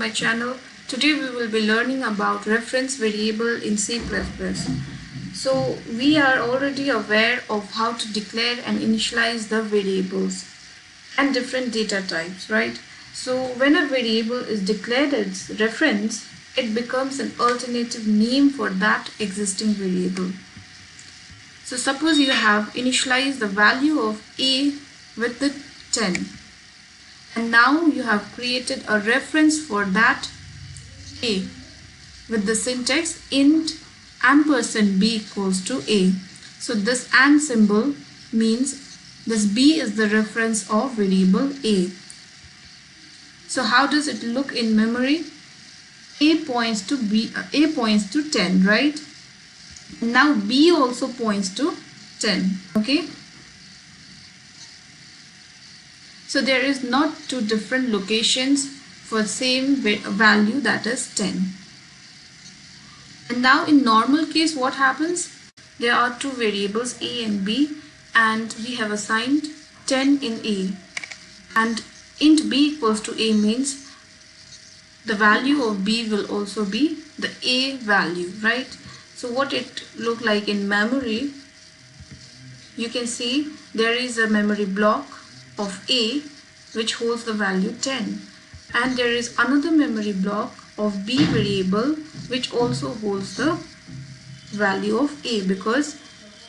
my channel. Today we will be learning about reference variable in C++. So we are already aware of how to declare and initialize the variables and different data types, right? So when a variable is declared as reference, it becomes an alternative name for that existing variable. So suppose you have initialized the value of a with the 10. And now you have created a reference for that a with the syntax int ampersand b equals to a. So this and symbol means this b is the reference of variable a. So how does it look in memory? A points to b, a points to 10, right? Now b also points to 10, okay? So there is not two different locations for same value, that is 10. And now in normal case what happens? There are two variables a and b and we have assigned 10 in a, and int b equals to a means the value of b will also be the a value, right? So what it look like in memory, you can see there is a memory block of a which holds the value 10, and there is another memory block of b variable which also holds the value of a, because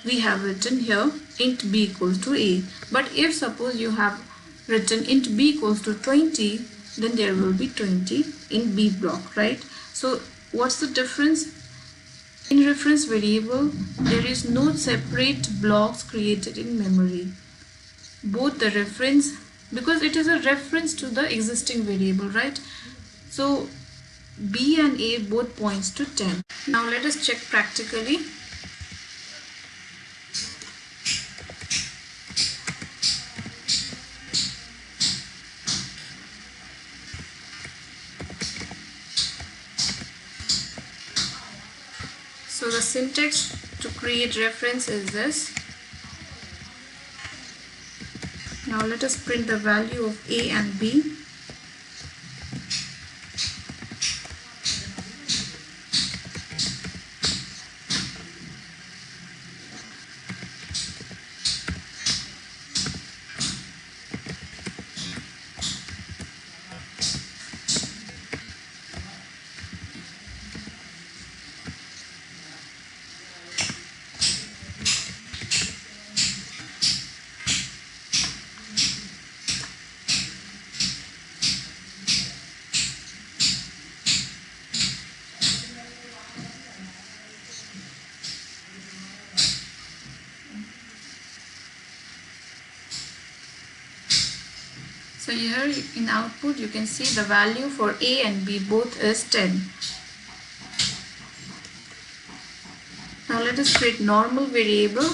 we have written here int b equals to a. But if suppose you have written int b equals to 20, then there will be 20 in b block, right? So what's the difference? In reference variable, there is no separate blocks created in memory. Both the reference, because it is a reference to the existing variable, right? So b and a both points to 10. Now let us check practically. So the syntax to create reference is this. Now let us print the value of a and b. So here in output you can see the value for a and b both is 10. Now let us create normal variable.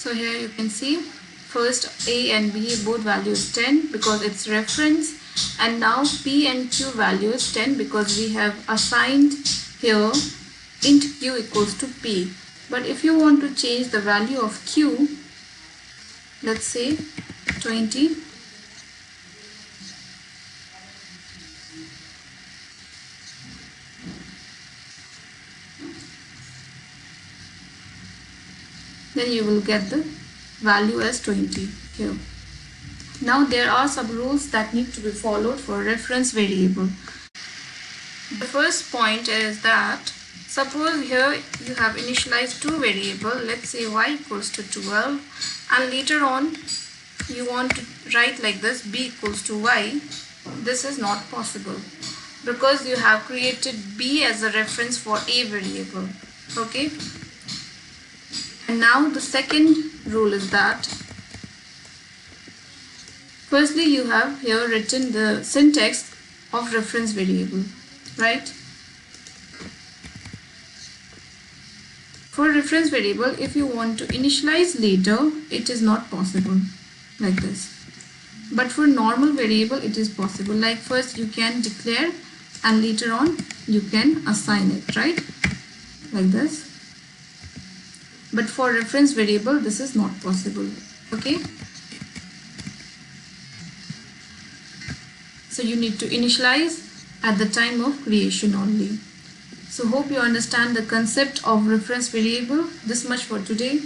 So here you can see first a and b both values 10 because it's reference, and now p and q value is 10 because we have assigned here int q equals to p. But if you want to change the value of q, let's say 20, then you will get the value as 20 here. Now there are some rules that need to be followed for reference variable. The first point is that suppose here you have initialized two variables, let's say y equals to 12, and later on you want to write like this b equals to y. This is not possible because you have created b as a reference for a variable. Okay, and now the second rule is that firstly you have here written the syntax of reference variable, right? For reference variable, if you want to initialize later, it is not possible like this. But for normal variable, it is possible. Like first you can declare and later on you can assign it, right? Like this. But for reference variable, this is not possible. Okay. So you need to initialize at the time of creation only. So hope you understand the concept of reference variable. This much for today.